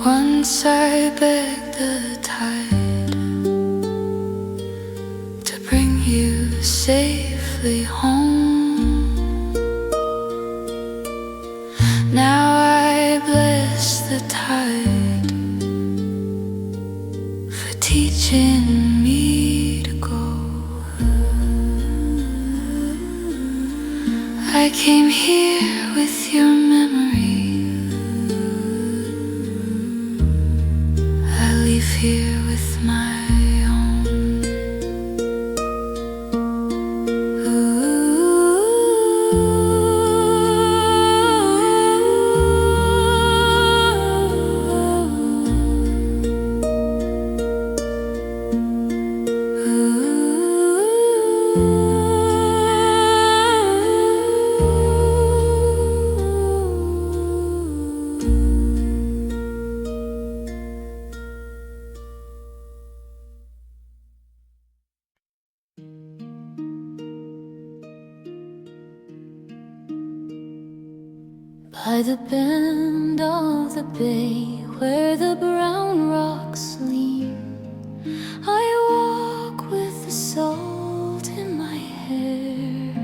Once I begged the tide to bring you safely home. Now I bless the tide for teaching me to go. I came here with your memory. I leave here with my own. By the bend of the bay where the brown rocks lean, I walk with the salt in my hair.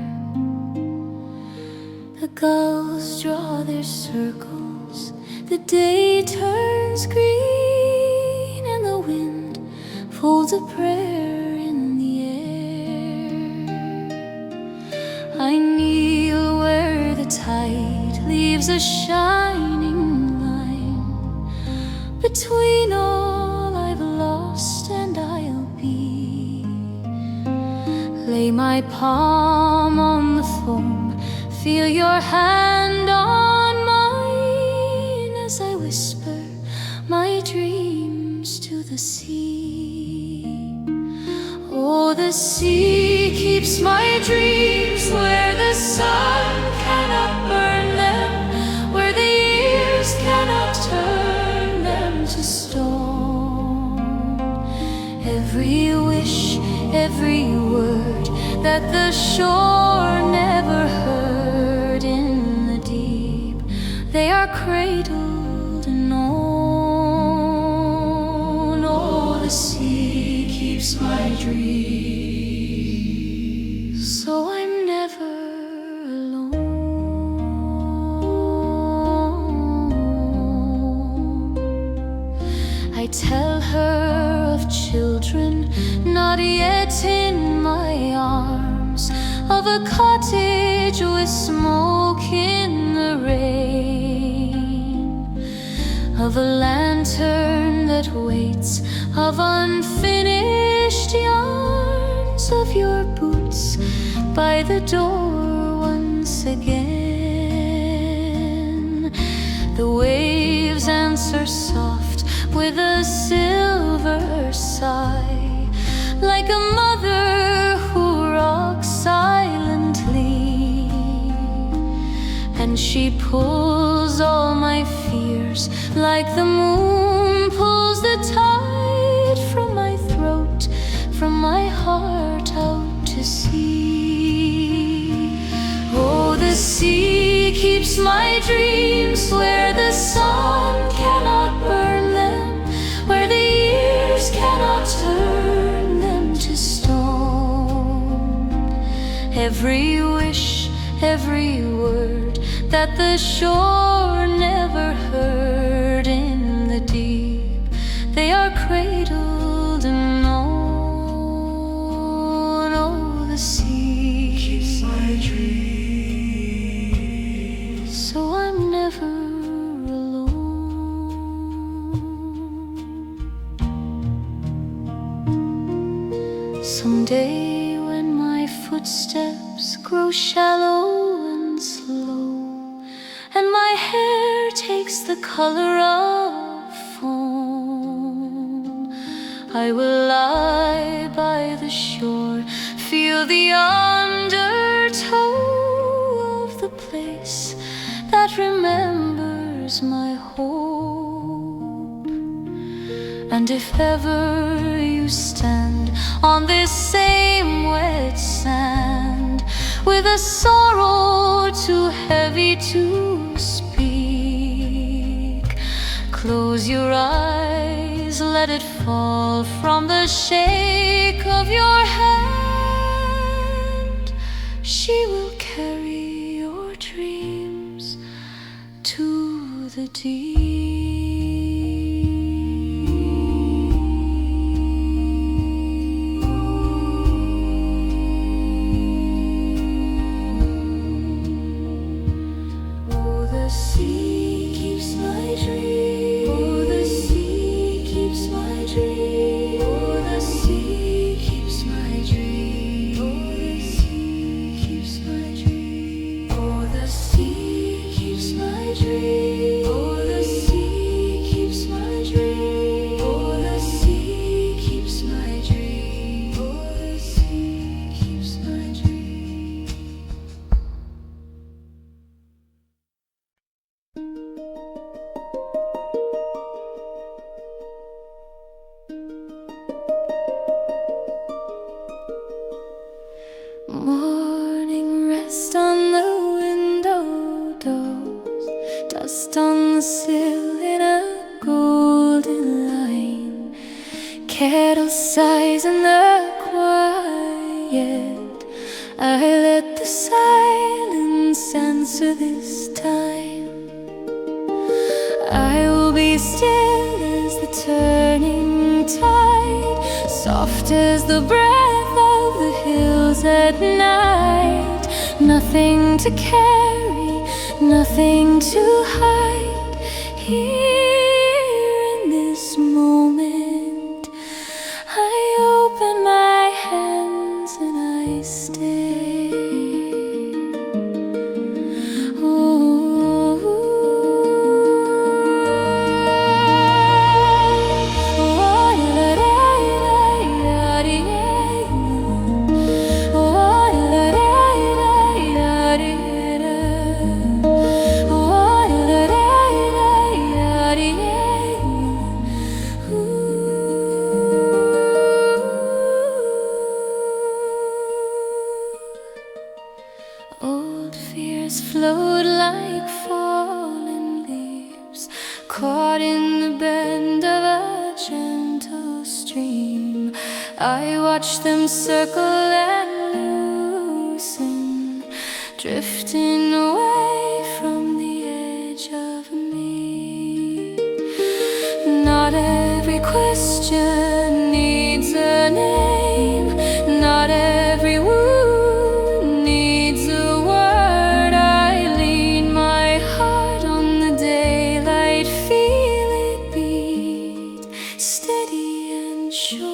The gulls draw their circles, the day turns green, and the wind folds a prayer in the air. I kneel where the tide leaves a shining line between all I've lost and I'll be. Lay my palm on the foam, feel your hand on mine as I whisper my dreams to the sea. Oh, the sea keeps my dreams where the sun cannot burn them, where the years cannot turn them to stone. Every wish, every word that the shore never heard in the deep, they are cradled and known. Oh, the sea keeps my dreams, so I'm never alone. I tell her of children not yet in my arms, of a cottage with smoke in the rain, of a lantern that waits, of unfinished yarns, of your boots by the door once again. The waves answer soft with a silver sigh, like a mother who rocks silently, and she pulls all my fears like the moon pulls the tide from my throat, from my heart out to sea. Oh, the sea keeps my dreams where the sun cannot burn them, where the years cannot turn them to stone. Every wish, every word that the shore never heard in the deep, they are cradled and known. Oh, the sea keeps my dreams, so I'm never alone. Someday when my footsteps grow shallow and slow, and my hair takes the color of foam, I will lie by the shore, feel the undertow of the place that remembers my hope. And if ever you stand on this same wet sand, with a sorrow too heavy to speak, close your eyes, let it fall from the shake of your hand. She will carry your dreams to the deep. Morning rest on the window doors, dust on the sill in a golden line, kettle sighs in the quiet. I let the silence answer this time. I will be still as the turning tide, soft as the breath of the hills at night. Nothing to carry, nothing to hide. Here in this moment, I open my hands and I stay. Old fears float like fallen leaves, caught in the bend of a gentle stream. I watch them circle and loosen, drifting away from the edge of me. Not every question needs a name. Not every wound needs a word. I lean my heart on the daylight, feel it beat steady and sure.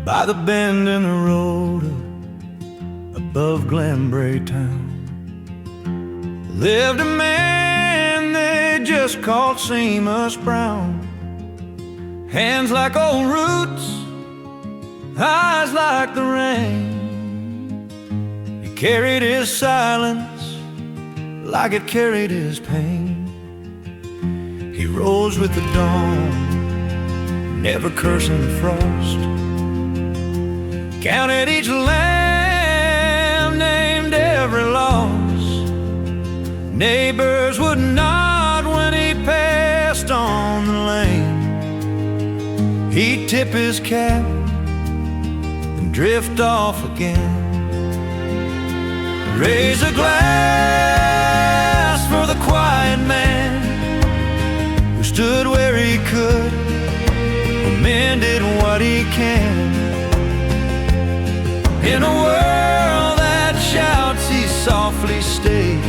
By the bend in the road above Glenbrae town lived a man they just called Seamus Brown. Hands like old roots, eyes like the rain. He carried his silence like it carried his pain. He rose with the dawn, never cursing the frost. Counted each lamb, named every loss. Neighbors would nod when he passed on the lane. He'd tip his cap and drift off again. Raise a glass for the quiet man who stood where he could, who mended what he can. In a world that shouts, he softly stayed.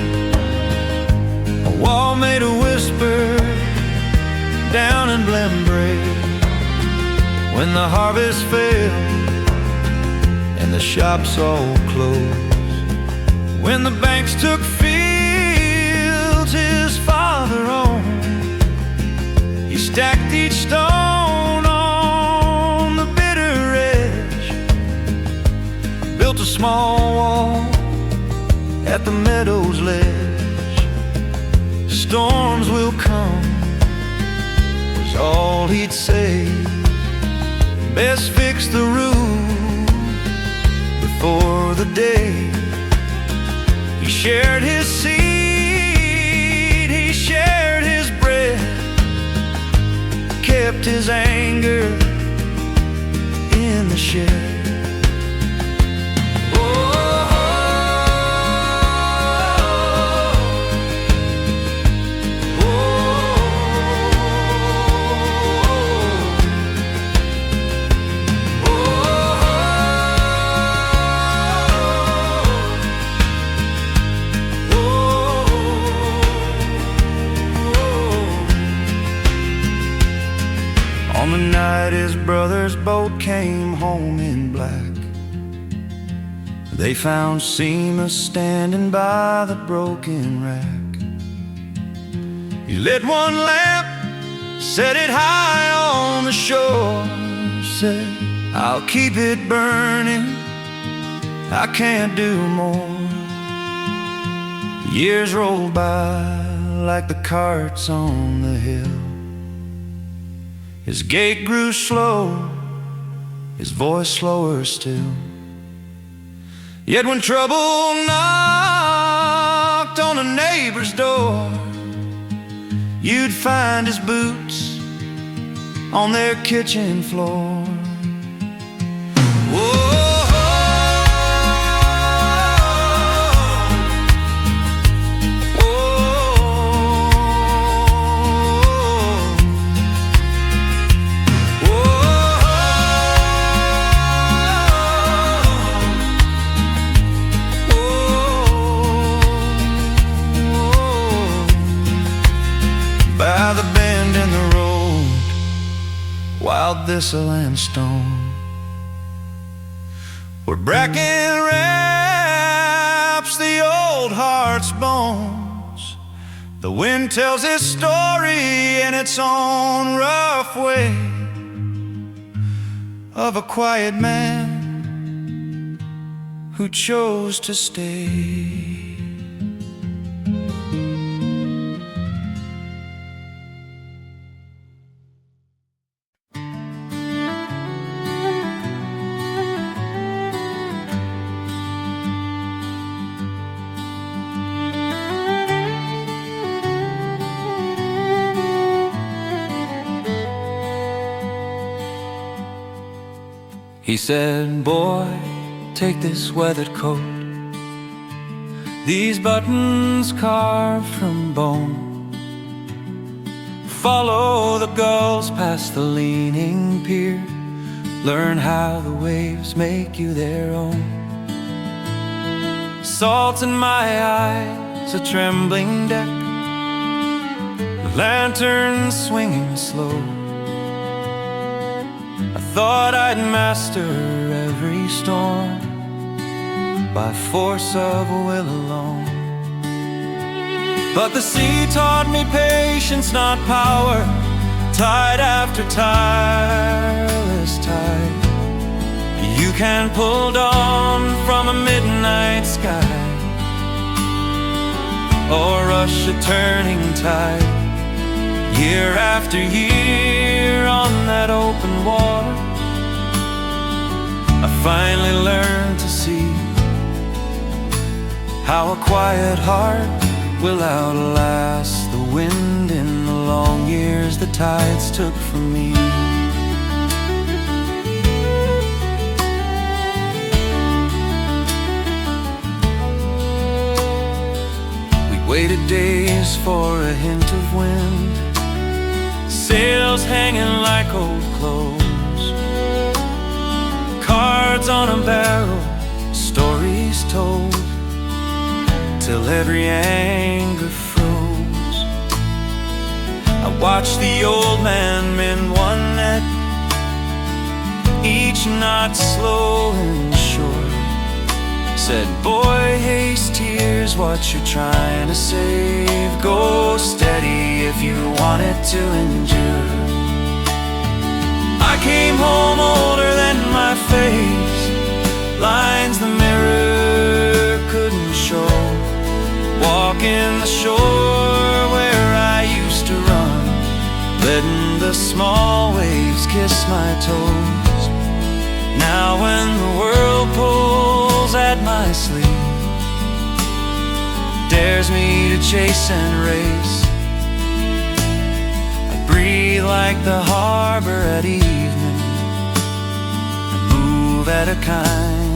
A wall made a whisper down in Glenbrae. When the harvest failed and the shops all closed, when the banks took fields his father owned, he stacked each stone on the bitter edge, built a small wall at the meadow's ledge. Storms will come, was all he'd say. Best fix the roof before the day. He shared his seed, he shared his bread, kept his anger in the shed. On the night his brother's boat came home in black, they found Seamus standing by the broken rack. He lit one lamp, set it high on the shore, said, I'll keep it burning, I can't do more. Years rolled by like the carts on the hill. His gait grew slow, his voice slower still. Yet when trouble knocked on a neighbor's door, you'd find his boots on their kitchen floor. Whoa. wild thistle and stone, where bracken wraps the old heart's bones. The wind tells its story in its own rough way, of a quiet man who chose to stay. He said, boy, take this weathered coat, these buttons carved from bone. Follow the gulls past the leaning pier, learn how the waves make you their own. Salt in my eyes, a trembling deck, lantern swinging slow. I thought I'd master every storm by force of will alone. But the sea taught me patience, not power, tide after tireless tide. You can pull dawn from a midnight sky, or rush a turning tide. Year after year on that open water, I finally learned to see how a quiet heart will outlast the wind in the long years the tides took from me. We waited days for a hint of wind, sails hanging like old clothes, cards on a barrel, stories told, till every anger froze. I watched the old man mend one net, each knot slow and short. Said, boy, haste here's what you're trying to save. Go steady if you want it to endure. I came home older than my face, lines the mirror couldn't show. Walking the shore where I used to run, letting the small waves kiss my toes. Now when the world pulls at my sleeve, dares me to chase and race, I breathe like the harbor at evening, and move at a kind